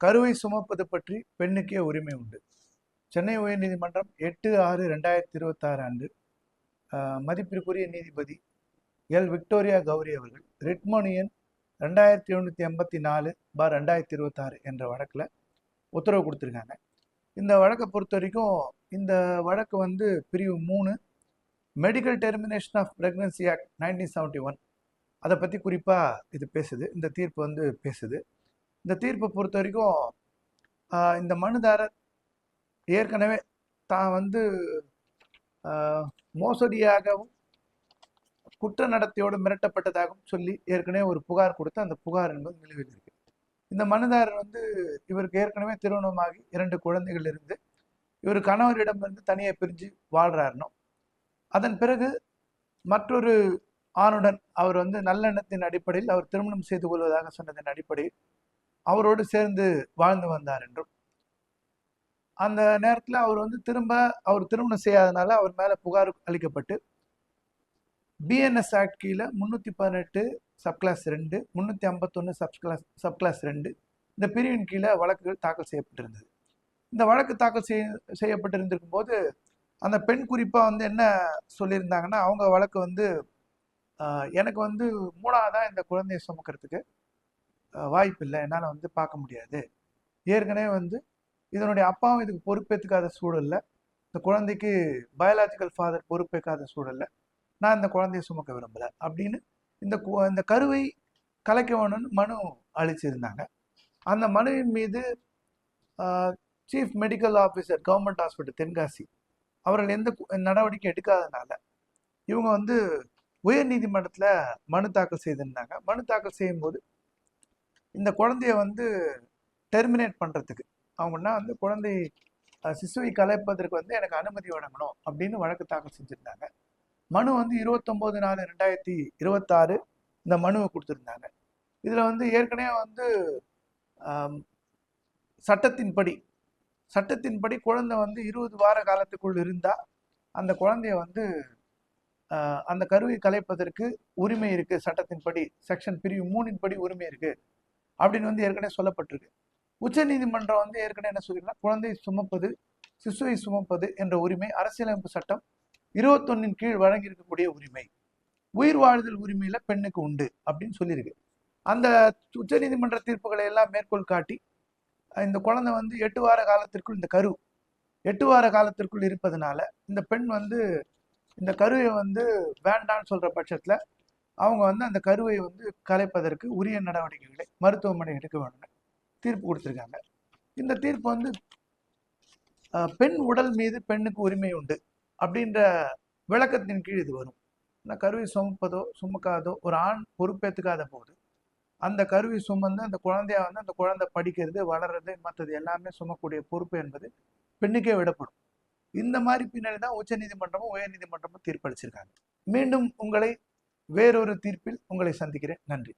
கருவை சுமப்பது பற்றி பெண்ணுக்கே உரிமை உண்டு. சென்னை உயர்நீதிமன்றம் 8/6/2026 அன்று மதிப்பிற்குரிய நீதிபதி எல் விக்டோரியா கௌரி அவர்கள் ரிட்மோனியன் 2784/2026 என்ற வழக்கில் உத்தரவு கொடுத்துருக்காங்க. இந்த வழக்கை பொறுத்த வரைக்கும் இந்த வழக்கு வந்து பிரிவு 3 medical termination of pregnancy act 1971 அதை பற்றி குறிப்பாக இது பேசுது. இந்த தீர்ப்பு வந்து பேசுது. இந்த தீர்ப்பை பொறுத்த வரைக்கும் இந்த மனுதாரர் ஏற்கனவே தான் வந்து மோசடியாகவும் குற்ற நடத்தையோடு மிரட்டப்பட்டதாகவும் சொல்லி ஏற்கனவே ஒரு புகார் கொடுத்து அந்த புகார் என்பது நிலுவையில் இருக்கு. இந்த மனுதாரர் வந்து இவருக்கு ஏற்கனவே திருமணமாகி 2 குழந்தைகள் இருந்து இவர் கணவரிடமிருந்து தனியாக பிரிஞ்சு வாழ்றாருனோ, அதன் பிறகு மற்றொரு ஆணுடன் அவர் வந்து நல்லெண்ணத்தின் அடிப்படையில் அவர் திருமணம் செய்து கொள்வதாக சொன்னதன் அடிப்படையில் அவரோடு சேர்ந்து வாழ்ந்து வந்தார் என்றும், அந்த நேரத்தில் அவர் வந்து அவர் திருமணம் செய்யாதனால அவர் மேலே புகார் அளிக்கப்பட்டு பிஎன்எஸ் ஆக்ட் கீழே 318 சப்கிளாஸ் 2, 351 சப்கிளாஸ் 2 இந்த பிரிவின் கீழே வழக்குகள் தாக்கல் செய்யப்பட்டிருந்தது. இந்த வழக்கு தாக்கல் செய்யப்பட்டிருந்திருக்கும் போது அந்த பெண் குறிப்பாக வந்து என்ன சொல்லியிருந்தாங்கன்னா, அவங்க வழக்கு வந்து எனக்கு வந்து 3ஆவதாக இந்த குழந்தையை சுமக்கிறதுக்கு வாய்ப்பு இல்லை, என்னால் வந்து பார்க்க முடியாது. ஏற்கனவே வந்து இதனுடைய அப்பாவும் இதுக்கு பொறுப்பேற்றுக்காத சூழல்ல, இந்த குழந்தைக்கு பயாலாஜிக்கல் ஃபாதர் பொறுப்பேற்காத சூழல்ல நான் இந்த குழந்தையை சுமக்க விரும்பலை அப்படின்னு இந்த கருவை கலைக்க வேணும்னு மனு அளிச்சிருந்தாங்க. அந்த மனுவின் மீது chief medical officer government hospital Tenkasi அவர்கள் எந்த நடவடிக்கை எடுக்காதனால இவங்க வந்து உயர் நீதிமன்றத்தில் மனு தாக்கல் செய்திருந்தாங்க. மனு தாக்கல் செய்யும்போது இந்த குழந்தைய வந்து டெர்மினேட் பண்ணுறதுக்கு அவங்கன்னா வந்து குழந்தை சிசுவை கலைப்பதற்கு வந்து எனக்கு அனுமதி வழங்கணும் அப்படின்னு வழக்கு தாக்கல் செஞ்சுருந்தாங்க. மனு வந்து 29/4/2026 இந்த மனுவை கொடுத்துருந்தாங்க. இதில் வந்து ஏற்கனவே வந்து சட்டத்தின்படி குழந்தை வந்து 20 வார காலத்துக்குள் இருந்தால் அந்த குழந்தைய வந்து அந்த கருவை கலைப்பதற்கு உரிமை இருக்குது. சட்டத்தின்படி செக்ஷன் பிரிவு 3 படி உரிமை இருக்குது அப்படின்னு வந்து ஏற்கனவே சொல்லப்பட்டிருக்கு. உச்ச நீதிமன்றம் வந்து ஏற்கனவே என்ன சொல்லிருக்கா, குழந்தையை சுமப்பது, சிசுவை சுமப்பது என்ற உரிமை அரசியலமைப்பு சட்டம் 21 கீழ் வழங்கி இருக்கக்கூடிய உரிமை, உயிர் வாழ்தல் உரிமையில பெண்ணுக்கு உண்டு அப்படின்னு சொல்லியிருக்கு. அந்த உச்ச நீதிமன்ற தீர்ப்புகளை எல்லாம் மேற்கோள் காட்டி இந்த குழந்தை வந்து 8 வார காலத்திற்குள், இந்த கரு 8 வார காலத்திற்குள் இருப்பதனால இந்த பெண் வந்து இந்த கருவை வந்து வேண்டான்னு சொல்ற பட்சத்துல அவங்க வந்து அந்த கருவை வந்து கலைப்பதற்கு உரிய நடவடிக்கைகளை மருத்துவமனை எடுக்க வேண்டும் தீர்ப்பு கொடுத்துருக்காங்க. இந்த தீர்ப்பு வந்து பெண் உடல் மீது பெண்ணுக்கு உரிமை உண்டு அப்படின்ற விளக்கத்தின் கீழ் இது வரும். கருவை சுமப்பதோ சுமக்காதோ ஒரு ஆண் பொறுப்பேற்றுக்காத போது அந்த கருவை சுமந்து அந்த குழந்தைய வந்து அந்த குழந்தை படிக்கிறது, வளர்றது, மற்றது எல்லாமே சுமக்கூடிய பொறுப்பு என்பது பெண்ணுக்கே விடப்படும். இந்த மாதிரி பின்னாடி தான் உச்ச நீதிமன்றமும் உயர் நீதிமன்றமும் தீர்ப்பளிச்சிருக்காங்க. மீண்டும் உங்களை வேறொரு தீர்ப்பில் உங்களை சந்திக்கிறேன். நன்றி.